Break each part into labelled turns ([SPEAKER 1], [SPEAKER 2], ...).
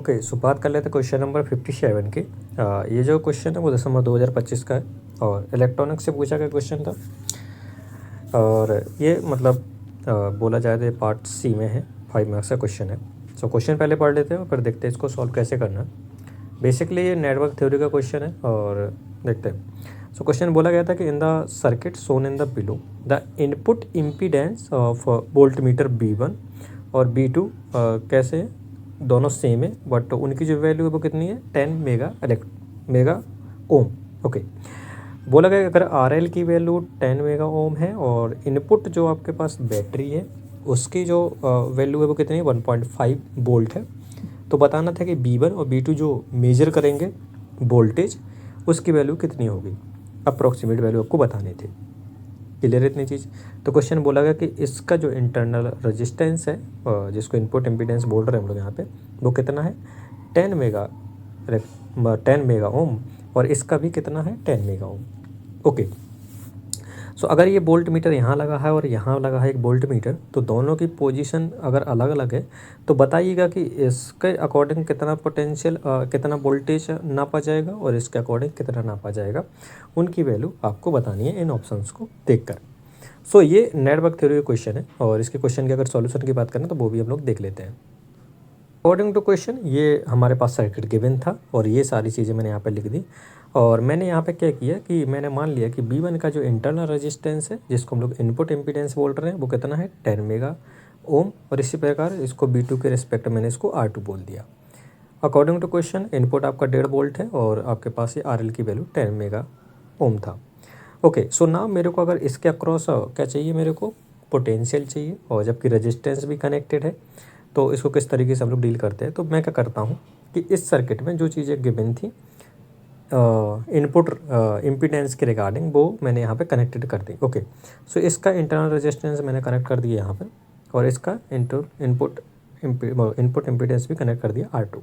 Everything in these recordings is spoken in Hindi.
[SPEAKER 1] ओके, सो बात कर लेते हैं क्वेश्चन नंबर 57 की। ये जो क्वेश्चन है वो दिसंबर 2025 का है और इलेक्ट्रॉनिक्स से पूछा गया क्वेश्चन था। और ये मतलब बोला जाए तो ये पार्ट सी में है, 5 मार्क्स का क्वेश्चन है। सो क्वेश्चन पहले पढ़ लेते हैं और फिर देखते हैं इसको सॉल्व कैसे करना है। बेसिकली ये नेटवर्क थ्योरी का क्वेश्चन है और देखते हैं। सो क्वेश्चन बोला गया था कि in the circuit Son in the below the input impedance of volt meter B1 और B2 कैसे है, दोनों सेम है बट उनकी जो वैल्यू है वो कितनी है, 10 मेगा ओम। ओके, बोला गया कि अगर RL की वैल्यू 10 मेगा ओम है और इनपुट जो आपके पास बैटरी है उसकी जो वैल्यू है वो कितनी है, 1.5 वोल्ट है। तो बताना था कि B1 और B2 जो मेजर करेंगे वोल्टेज उसकी वैल्यू कितनी होगी, अप्रॉक्सीमेट वैल्यू आपको बतानी थी। क्लियर है इतनी चीज़। तो क्वेश्चन बोला गया कि इसका जो इंटरनल रेजिस्टेंस है जिसको इनपुट इम्पीडेंस बोल रहे हैं हम लोग यहाँ पे, वो कितना है, 10 मेगा ओम, और इसका भी कितना है, 10 मेगा ओम। ओके, सो अगर ये वोल्ट मीटर यहाँ लगा है और यहाँ लगा है एक वोल्ट मीटर, तो दोनों की पोजीशन अगर अलग अलग है तो बताइएगा कि इसके अकॉर्डिंग कितना पोटेंशियल कितना वोल्टेज नापा जाएगा और इसके अकॉर्डिंग कितना नापा जाएगा, उनकी वैल्यू आपको बतानी है इन ऑप्शंस को देखकर। सो ये नेटवर्क थ्योरी का क्वेश्चन है और इसके क्वेश्चन की अगर सॉल्यूशन की बात करें तो वो भी हम लोग देख लेते हैं। अकॉर्डिंग टू क्वेश्चन ये हमारे पास सर्किट गिवन था और ये सारी चीज़ें मैंने यहाँ पे लिख दी। और मैंने यहाँ पे क्या किया कि मैंने मान लिया कि B1 का जो इंटरनल रेजिस्टेंस है जिसको हम लोग इनपुट इम्पीडेंस बोल रहे हैं वो कितना है, 10 मेगा ओम, और इसी प्रकार इसको B2 के रिस्पेक्ट मैंने इसको R2 बोल दिया। अकॉर्डिंग टू क्वेश्चन इनपुट आपका 1.5 वोल्ट है और आपके पास ये RL की वैल्यू 10 मेगा ओम था। ओके, सो नाउ मेरे को अगर इसके अक्रॉस क्या चाहिए, मेरे को पोटेंशियल चाहिए, और जबकि रेजिस्टेंस भी कनेक्टेड है तो इसको किस तरीके से हम लोग डील करते हैं। तो मैं क्या करता हूँ कि इस सर्किट में जो चीज़ें गिवन थी इनपुट इम्पीडेंस के रिगार्डिंग वो मैंने यहाँ पे कनेक्टेड कर दी। ओके, सो इसका इंटरनल रेजिस्टेंस मैंने कनेक्ट कर दिया यहाँ पे और इसका इनपुट इम्पीडेंस भी कनेक्ट कर दिया R2।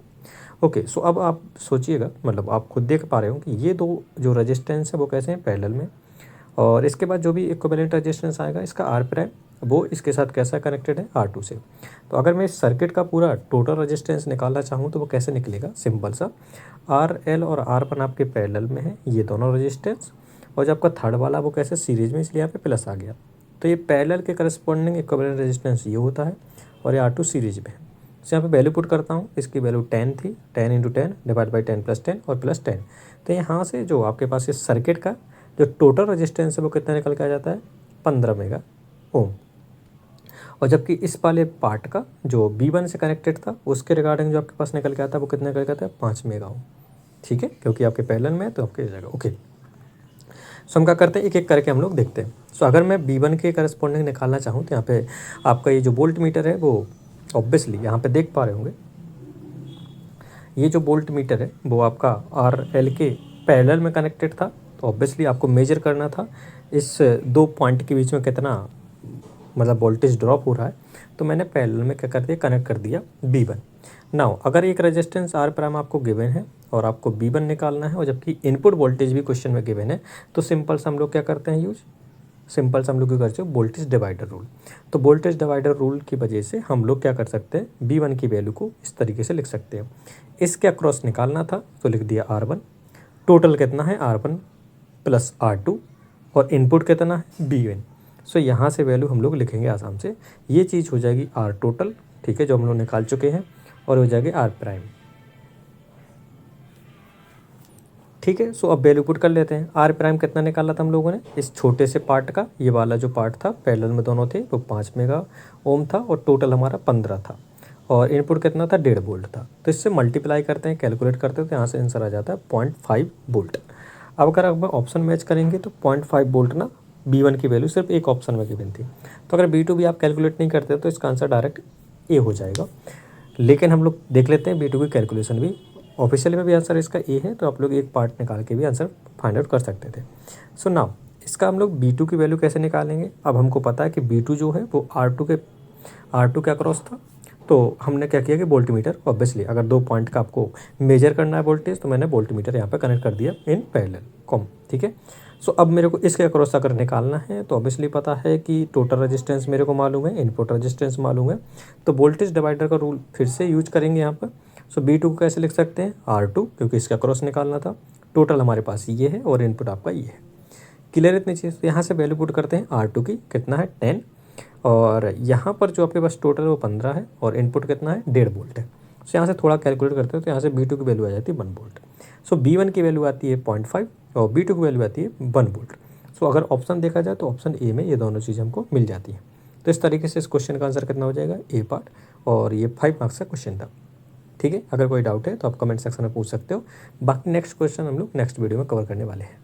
[SPEAKER 1] ओके, सो अब आप सोचिएगा, मतलब आप खुद देख पा रहे हो कि ये दो जो रेजिस्टेंस है वो कैसे हैं, पैरेलल में, और इसके बाद जो भी इक्विवेलेंट रेजिस्टेंस आएगा इसका R प्राइम वो इसके साथ कैसा कनेक्टेड है, R2 से। तो अगर मैं इस सर्किट का पूरा टोटल रेजिस्टेंस निकालना चाहूँ तो वो कैसे निकलेगा, सिंपल सा, RL और R1 आपके पैरेलल में है, ये दोनों रेजिस्टेंस, और जो आपका थर्ड वाला वो कैसे सीरीज में, इसलिए यहाँ पे प्लस आ गया। तो ये पैरेलल के करस्पॉन्डिंग इक्विवेलेंट रेजिस्टेंस ये होता है और ये R2 सीरीज में है। तो यहाँ पे वैल्यू पुट करता हूँ, इसकी वैल्यू 10 थी, 10 इंटू 10 डिवाइड बाई 10 प्लस 10 और प्लस 10। तो यहाँ से जो आपके पास इस सर्किट का जो टोटल रेजिस्टेंस है वो कितना निकल के आ जाता है, 15 मेगा ओम। और जबकि इस वाले पार्ट का जो B1 से कनेक्टेड था उसके रिगार्डिंग जो आपके पास निकल के आता है वो कितना निकल के आता है, 5 मेगा ओम। ठीक है, क्योंकि आपके पैरेलल में है तो आपके जगह। ओके, सो हम क्या करते हैं, एक एक करके हम लोग देखते हैं। सो अगर मैं B1 के करस्पॉन्डिंग निकालना चाहूँ तो यहाँ पे आपका ये जो वोल्ट मीटर है वो ऑब्वियसली यहाँ पे देख पा रहे होंगे, ये जो वोल्ट मीटर है वो आपका RL के पैरेलल में कनेक्टेड था। तो ऑब्वियसली आपको मेजर करना था इस दो पॉइंट के बीच में कितना मतलब वोल्टेज ड्रॉप हो रहा है। तो मैंने पैरेलल में क्या कर दिया, कनेक्ट कर दिया B1। नाउ अगर एक रेजिस्टेंस R प्राइम आपको गिवन है और आपको B1 निकालना है और जबकि इनपुट वोल्टेज भी क्वेश्चन में गिवन है, तो सिंपल से हम लोग क्या करते हैं यूज, सिंपल से हम लोग क्या करते हैं, वोल्टेज डिवाइडर रूल। तो वोल्टेज डिवाइडर रूल की वजह से हम लोग क्या कर सकते हैं, B1 की वैल्यू को इस तरीके से लिख सकते हैं। इसके अक्रॉस निकालना था तो लिख दिया R1, टोटल कितना है R1 प्लस R2, और इनपुट कितना है B1। सो यहाँ से वैल्यू हम लोग लिखेंगे आसाम से, ये चीज़ हो जाएगी R टोटल, ठीक है, जो हम लोग निकाल चुके हैं, और हो जाएगी R प्राइम। ठीक है, सो अब वैल्यू पुट कर लेते हैं। R प्राइम कितना निकाला था हम लोगों ने, इस छोटे से पार्ट का, ये वाला जो पार्ट था पैरेलल में दोनों थे वो 5 मेगा ओम था और टोटल हमारा 15 था, और इनपुट कितना था, 1.5 वोल्ट था। तो इससे मल्टीप्लाई करते हैं, कैलकुलेट करते हैं, तो यहाँ से आंसर आ जाता है 0.5 वोल्ट। अब अगर आप ऑप्शन मैच करेंगे तो 0.5 वोल्ट ना B1 की वैल्यू सिर्फ एक ऑप्शन में गिवन थी। तो अगर B2 भी आप कैलकुलेट नहीं करते तो इसका आंसर डायरेक्ट A हो जाएगा। लेकिन हम लोग देख लेते हैं B2 की कैलकुलेशन भी, ऑफिशियल में भी आंसर इसका A है, तो आप लोग एक पार्ट निकाल के भी आंसर फाइंड आउट कर सकते थे। सो नाउ इसका हम लोग B2 की वैल्यू कैसे निकालेंगे। अब हमको पता है कि B2 जो है वो R2 के अक्रॉस था, तो हमने क्या किया कि वोल्ट मीटर, ऑब्वियसली अगर दो पॉइंट का आपको मेजर करना है वोल्टेज, तो मैंने वोल्ट मीटर यहाँ पे कनेक्ट कर दिया इन पैरेलल कॉम। ठीक है, सो अब मेरे को इसके अक्रॉस अगर निकालना है तो ऑब्वियसली पता है कि टोटल रेजिस्टेंस मेरे को मालूम है, इनपुट रेजिस्टेंस मालूम है, तो वोल्टेज डिवाइडर का रूल फिर से यूज करेंगे यहाँ पर, सो B2 को कैसे लिख सकते हैं, R2, क्योंकि इसका क्रॉस निकालना था। टोटल हमारे पास ये है और इनपुट आपका ये है। क्लियर इतनी चीज़। तो यहाँ से वैल्यू पुट करते हैं R2 की, कितना है 10, और यहाँ पर जो आपके पास टोटल है वो 15 है और इनपुट कितना है 1.5 वोल्ट है। सो यहाँ से थोड़ा कैलकुलेट करते हैं तो यहाँ से B2 की वैल्यू आ जाती है 1 वोल्ट। सो B1 की वैल्यू आती है 0.5 और B2 की वैल्यू आती है 1 वोल्ट। सो अगर ऑप्शन देखा जाए तो ऑप्शन ए में ये दोनों चीज़ हमको मिल जाती है। तो इस तरीके से इस क्वेश्चन का आंसर कितना हो जाएगा, ए पार्ट, और ये 5 मार्क्स का क्वेश्चन था। ठीक है, अगर कोई डाउट है तो आप कमेंट सेक्शन में पूछ सकते हो। बाकी नेक्स्ट क्वेश्चन हम लोग नेक्स्ट वीडियो में कवर करने वाले हैं।